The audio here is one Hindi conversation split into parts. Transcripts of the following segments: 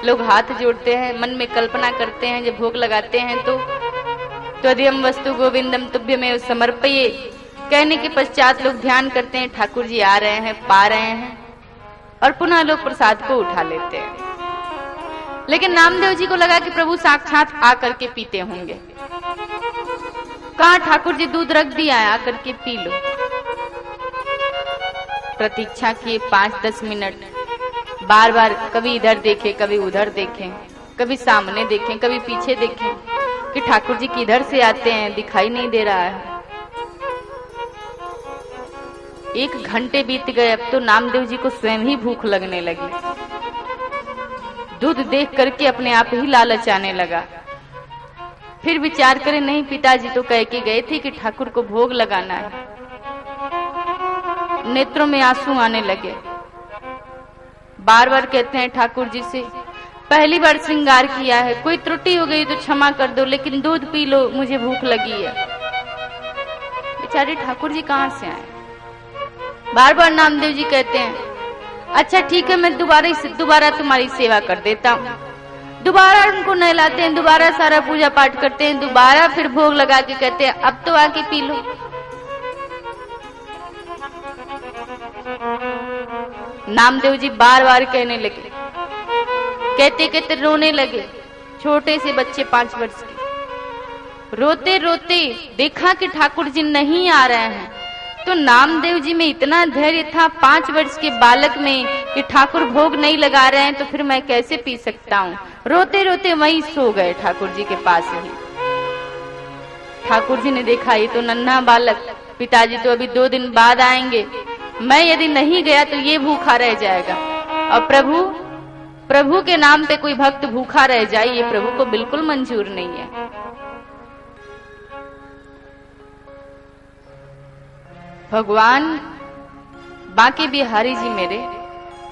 लोग हाथ जोड़ते हैं, मन में कल्पना करते हैं, जब भोग लगाते हैं तो त्वदीयम वस्तु गोविंदम तुभ्यमेव समर्पये कहने के पश्चात लोग ध्यान करते हैं ठाकुर जी आ रहे हैं, पा रहे हैं, और पुनः लोग प्रसाद को उठा लेते हैं। लेकिन नामदेव जी को लगा कि प्रभु साक्षात आकर के पीते होंगे। कहा ठाकुर जी दूध रख दिया है, आकर के पी लो। प्रतीक्षा किए 5-10 मिनट, बार बार कभी इधर देखे, कभी उधर देखें, कभी सामने देखें, कभी पीछे देखें कि ठाकुर जी किधर से आते हैं, दिखाई नहीं दे रहा है। 1 घंटे बीत गए। अब तो नामदेव जी को स्वयं ही भूख लगने लगी। दूध देख करके अपने आप ही लालच आने लगा। फिर विचार करें, नहीं पिताजी तो कह के गए थे कि ठाकुर को भोग लगाना है। नेत्रों में आंसू आने लगे। बार बार कहते हैं ठाकुर जी से, पहली बार श्रृंगार किया है, कोई त्रुटि हो गई तो क्षमा कर दो, लेकिन दूध पी लो, मुझे भूख लगी है। बेचारे ठाकुर जी कहां से आए। बार बार नामदेव जी कहते हैं, अच्छा ठीक है, मैं दोबारा तुम्हारी सेवा कर देता हूँ। दोबारा उनको नहलाते हैं, दोबारा सारा पूजा पाठ करते हैं, दोबारा फिर भोग लगा के कहते हैं अब तो आके पी लो। नामदेव जी बार बार कहने लगे, कहते कहते रोने लगे। छोटे से बच्चे 5 वर्ष के रोते रोते देखा कि ठाकुर जी नहीं आ रहे हैं, तो नामदेव जी में इतना धैर्य था 5 वर्ष के बालक में कि ठाकुर भोग नहीं लगा रहे हैं तो फिर मैं कैसे पी सकता हूँ। रोते रोते वहीं सो गए ठाकुर जी के पास ही। ठाकुर जी ने देखा ये तो नन्हा बालक, पिताजी तो अभी 2 दिन बाद आएंगे, मैं यदि नहीं गया तो ये भूखा रह जाएगा। और प्रभु के नाम पे कोई भक्त भूखा रह जाए, ये प्रभु को बिल्कुल मंजूर नहीं है। भगवान बांके बिहारी जी मेरे,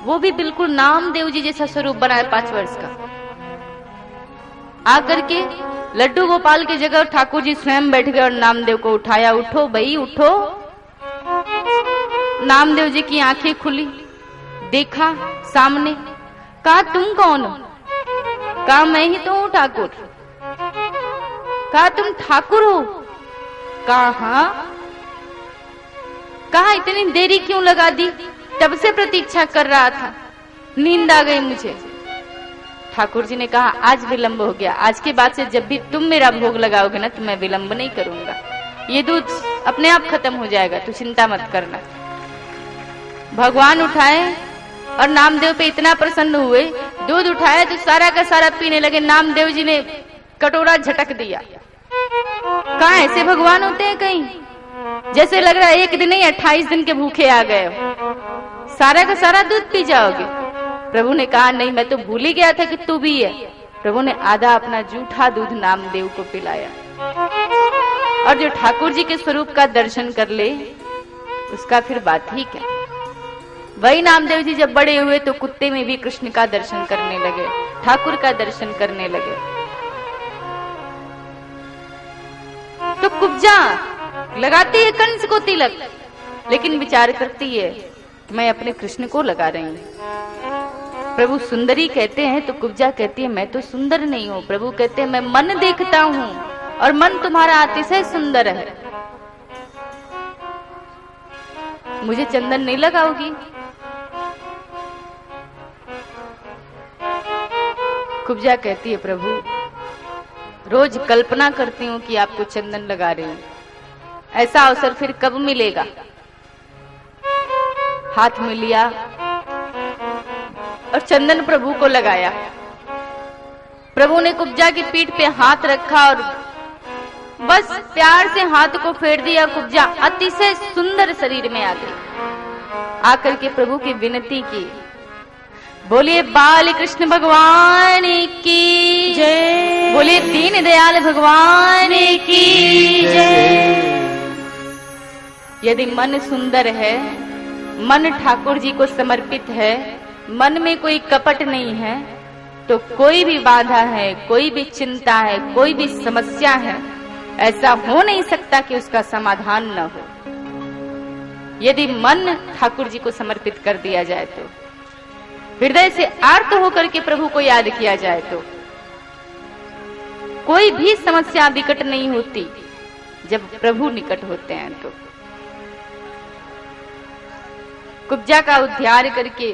वो भी बिल्कुल नामदेव जी जैसा स्वरूप बनाए 5 वर्ष का। आकर के लड्डू गोपाल की जगह ठाकुर जी स्वयं बैठ गए और नामदेव को उठाया, उठो भाई उठो। नामदेव जी की आंखें खुली, देखा सामने, कहा तुम कौन हो? कहा मैं ही तो हूं ठाकुर। कहा तुम ठाकुर हो? कहा हाँ। कहा इतनी देरी क्यों लगा दी? तब से प्रतीक्षा कर रहा था, नींद आ गई मुझे। ठाकुर जी ने कहा आज विलंब हो गया, आज के बाद से जब भी तुम मेरा भोग लगाओगे ना तो मैं विलंब नहीं करूंगा, ये दूध अपने आप खत्म हो जाएगा, तू चिंता मत करना। भगवान उठाए और नामदेव पे इतना प्रसन्न हुए, दूध उठाया तो सारा का सारा पीने लगे। नामदेव जी ने कटोरा झटक दिया। कहाँ ऐसे भगवान होते हैं कहीं? जैसे लग रहा है 1 दिन नहीं 28 दिन के भूखे आ गए हो, सारा का सारा दूध पी जाओगे। प्रभु ने कहा नहीं, मैं तो भूल ही गया था कि तू भी है। प्रभु ने आधा अपना जूठा दूध नामदेव को पिलाया। और जो ठाकुर जी के स्वरूप का दर्शन कर ले उसका फिर बात ही क्या। वही नामदेव जी जब बड़े हुए तो कुत्ते में भी कृष्ण का दर्शन करने लगे, ठाकुर का दर्शन करने लगे। तो कुब्जा लगाती है कंस को तिलक, लेकिन विचार करती है मैं अपने कृष्ण को लगा रही हूं। प्रभु सुंदरी कहते हैं तो कुब्जा कहती है मैं तो सुंदर नहीं हूं। प्रभु कहते हैं मैं मन देखता हूं और मन तुम्हारा अतिशय सुंदर है, मुझे चंदन नहीं लगाओगी? कुब्जा कहती है प्रभु रोज कल्पना करती हूँ कि आपको चंदन लगा रही हूँ, ऐसा अवसर फिर कब मिलेगा? हाथ में लिया और चंदन प्रभु को लगाया। प्रभु ने कुब्जा की पीठ पे हाथ रखा और बस प्यार से हाथ को फेर दिया। कुब्जा अतिशय सुंदर शरीर में आ गई। आकर के प्रभु की विनती की, बोलिए बाल कृष्ण भगवान की जय, बोलिए दीन दयाल भगवान की जय। यदि मन सुंदर है, मन ठाकुर जी को समर्पित है, मन में कोई कपट नहीं है, तो कोई भी बाधा है, कोई भी चिंता है, कोई भी समस्या है, ऐसा हो नहीं सकता कि उसका समाधान न हो, यदि मन ठाकुर जी को समर्पित कर दिया जाए तो। हृदय से आर्त होकर के प्रभु को याद किया जाए तो कोई भी समस्या विकट नहीं होती जब प्रभु निकट होते हैं। तो कुब्जा का उद्धार करके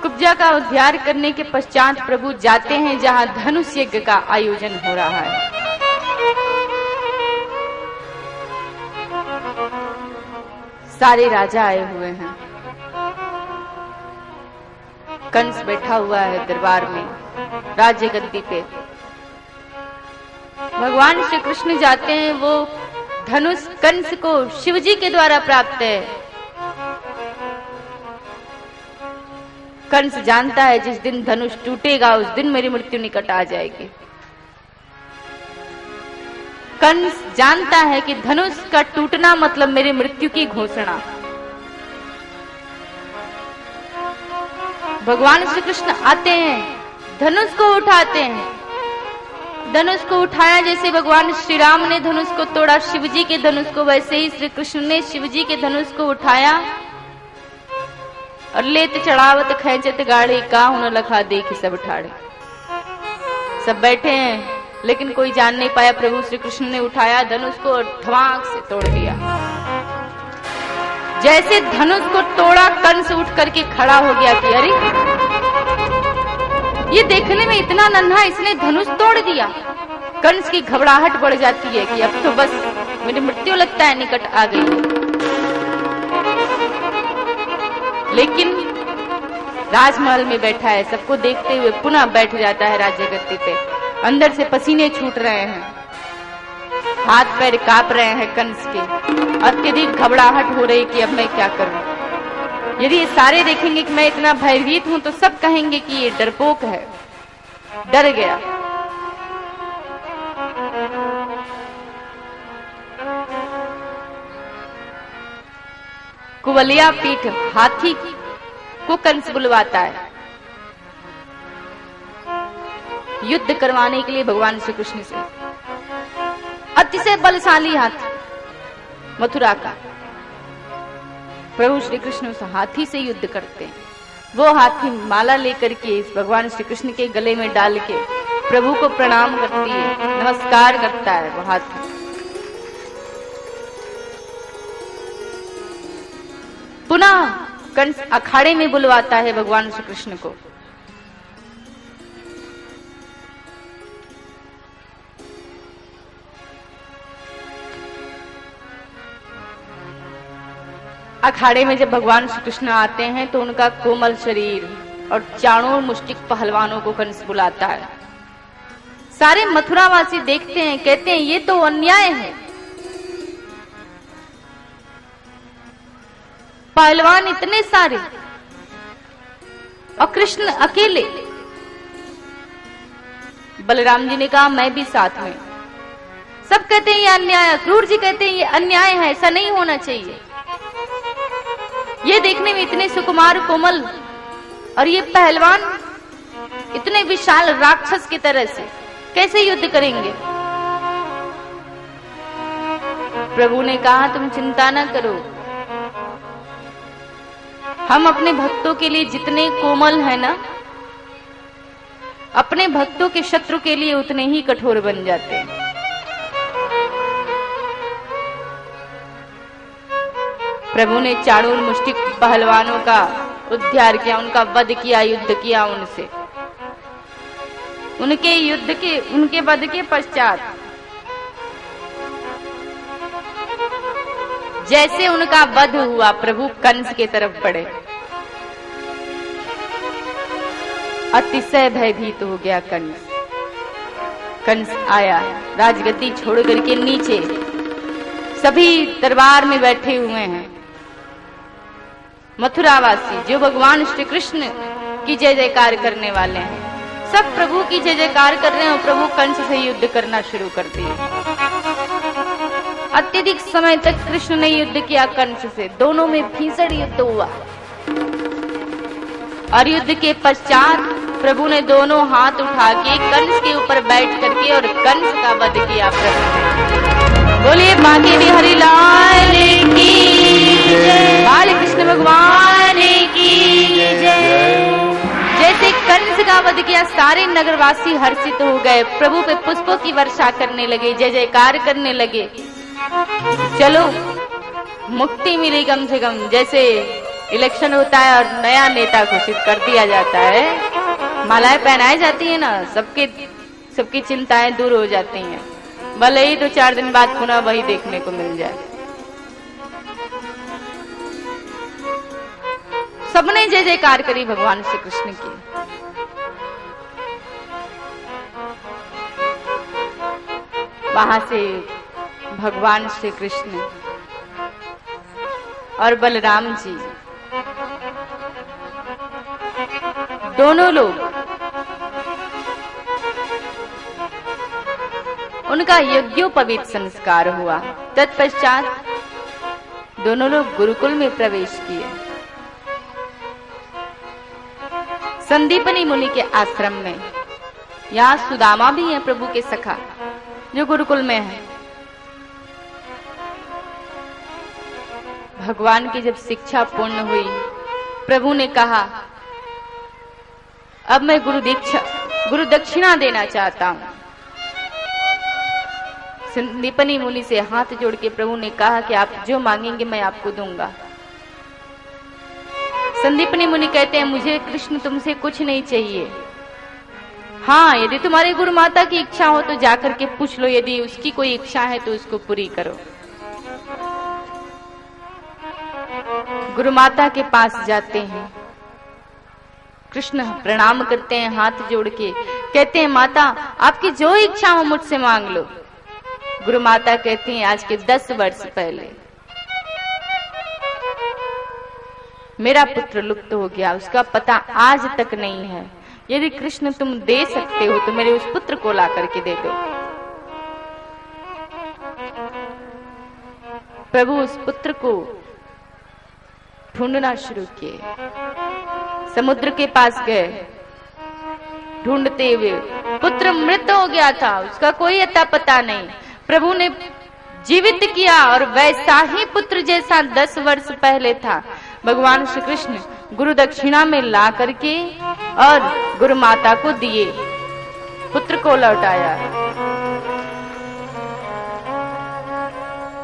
कुब्जा का उद्धार करने के पश्चात प्रभु जाते हैं जहां धनुष यज्ञ का आयोजन हो रहा है। सारे राजा आए हुए हैं, कंस बैठा हुआ है दरबार में राज्य गद्दी पे। भगवान श्री कृष्ण जाते हैं, वो धनुष कंस को शिवजी के द्वारा प्राप्त है। कंस जानता है जिस दिन धनुष टूटेगा उस दिन मेरी मृत्यु निकट आ जाएगी। कंस जानता है कि धनुष का टूटना मतलब मेरी मृत्यु की घोषणा। भगवान श्री कृष्ण आते हैं, धनुष को उठाते हैं। धनुष को उठाया जैसे भगवान श्री राम ने धनुष को तोड़ा शिवजी के धनुष को, वैसे ही श्री कृष्ण ने शिवजी के धनुष को उठाया और लेत चढ़ावत खेचत गाड़ी काहू न लखा देखी सब ठाड़े। सब बैठे हैं लेकिन कोई जान नहीं पाया प्रभु श्री कृष्ण ने उठाया धनुष को और धमाक से तोड़ दिया। जैसे धनुष को तोड़ा कंस उठ करके खड़ा हो गया कि अरे ये देखने में इतना नन्हा, इसने धनुष तोड़ दिया। कंस की घबराहट बढ़ जाती है कि अब तो बस मेरी मृत्यु लगता है निकट आ गई। लेकिन राजमहल में बैठा है, सबको देखते हुए पुनः बैठ जाता है राज्य गद्दी पे। अंदर से पसीने छूट रहे हैं, हाथ पैर कांप रहे हैं कंस के, अत्यधिक घबराहट हो रही कि अब मैं क्या करूं। यदि ये सारे देखेंगे कि मैं इतना भयभीत हूं तो सब कहेंगे कि ये डरपोक है, डर गया। कुवलिया पीठ हाथी को कंस बुलवाता है युद्ध करवाने के लिए भगवान श्री कृष्ण से। अतिशय बलशाली हाथी मथुरा का। प्रभु श्री कृष्ण उस हाथी से युद्ध करते हैं। वो हाथी माला लेकर के इस भगवान श्री कृष्ण के गले में डाल के प्रभु को प्रणाम करती है, नमस्कार करता है वो हाथी। पुनः कंस अखाड़े में बुलवाता है भगवान श्री कृष्ण को। अखाड़े में जब भगवान श्री कृष्ण आते हैं तो उनका कोमल शरीर और चाणूर मुष्टिक पहलवानों को कंस बुलाता है। सारे मथुरावासी देखते हैं, कहते हैं ये तो अन्याय है। पहलवान इतने सारे और कृष्ण अकेले। बलराम जी ने कहा मैं भी साथ में। सब कहते हैं ये अन्याय, क्रूर जी कहते हैं ये अन्याय है, ऐसा नहीं होना चाहिए। ये देखने में इतने सुकुमार कोमल और ये पहलवान इतने विशाल राक्षस की तरह से कैसे युद्ध करेंगे। प्रभु ने कहा तुम चिंता न करो, हम अपने भक्तों के लिए जितने कोमल है ना, अपने भक्तों के शत्रु के लिए उतने ही कठोर बन जाते हैं। प्रभु ने चाणूर मुष्टिक पहलवानों का उद्धार किया, उनका वध किया, युद्ध किया उनसे। उनके वध के पश्चात जैसे उनका वध हुआ प्रभु कंस के तरफ बढ़े। अतिशय भयभीत हो गया कंस। कंस आया, राजगद्दी छोड़ करके नीचे सभी दरबार में बैठे हुए हैं मथुरावासी जो भगवान श्री कृष्ण की जय जयकार करने वाले हैं। सब प्रभु की जय जयकार कर रहे हैं और प्रभु कंस से युद्ध करना शुरू कर दिए। अत्यधिक समय तक कृष्ण ने युद्ध किया कंस से, दोनों में भीषण युद्ध हुआ। और युद्ध के पश्चात प्रभु ने दोनों हाथ उठा के कंस के ऊपर बैठ करके और कंस का वध किया प्रभु ने। बोलिए बांके बिहारी लाल की जय, बाल कृष्ण भगवान की जय। जैसे कंस का वध किया, सारे नगरवासी हर्षित हो गए, प्रभु पे पुष्पों की वर्षा करने लगे, जय जयकार करने लगे। चलो मुक्ति मिली कम से कम। जैसे इलेक्शन होता है और नया नेता घोषित कर दिया जाता है, मालाएं पहनाई जाती है ना, सबकी चिंताएं दूर हो जाती हैं, भले ही 2-4 दिन बाद पुनः वही देखने को मिल जाए। सबने जय जयकार करी भगवान श्री कृष्ण की। वहां से भगवान श्री कृष्ण और बलराम जी दोनों लोग, उनका यज्ञोपवीत संस्कार हुआ। तत्पश्चात दोनों लोग गुरुकुल में प्रवेश किए, संदीपनी मुनि के आश्रम में। यहाँ सुदामा भी है प्रभु के सखा, जो गुरुकुल में है। भगवान की जब शिक्षा पूर्ण हुई, प्रभु ने कहा अब मैं गुरु दक्षिणा देना चाहता हूं। संदीपनी मुनि से हाथ जोड़ के प्रभु ने कहा कि आप जो मांगेंगे मैं आपको दूंगा। संदीपनी मुनि कहते हैं मुझे कृष्ण तुमसे कुछ नहीं चाहिए, हाँ यदि तुम्हारे गुरु माता की इच्छा हो तो जाकर के पूछ लो, यदि उसकी कोई इच्छा है तो उसको पूरी करो। गुरु माता के पास जाते हैं, कृष्ण प्रणाम करते हैं हाथ जोड़ के, कहते हैं माता आपकी जो इच्छा हो मुझसे मांग लो। गुरु माता कहती हैं आज के 10 वर्ष पहले मेरा पुत्र लुप्त हो गया, उसका पता आज तक नहीं है, यदि कृष्ण तुम दे सकते हो तो मेरे उस पुत्र को ला करके दे दो। प्रभु उस पुत्र को ढूंढना शुरू किए, समुद्र के पास गए, ढूंढते हुए पुत्र मृत हो गया था, उसका कोई अता पता नहीं। प्रभु ने जीवित किया और वैसा ही पुत्र जैसा 10 वर्ष पहले था भगवान श्री कृष्ण गुरु दक्षिणा में ला करके और गुरु माता को दिए, पुत्र को लौटाया।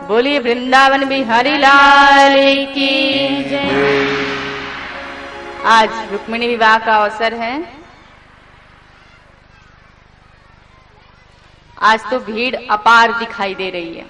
बोलिए वृंदावन बिहारी लाल की जय। आज रुक्मिणी विवाह का अवसर है। आज तो भीड़ अपार दिखाई दे रही है।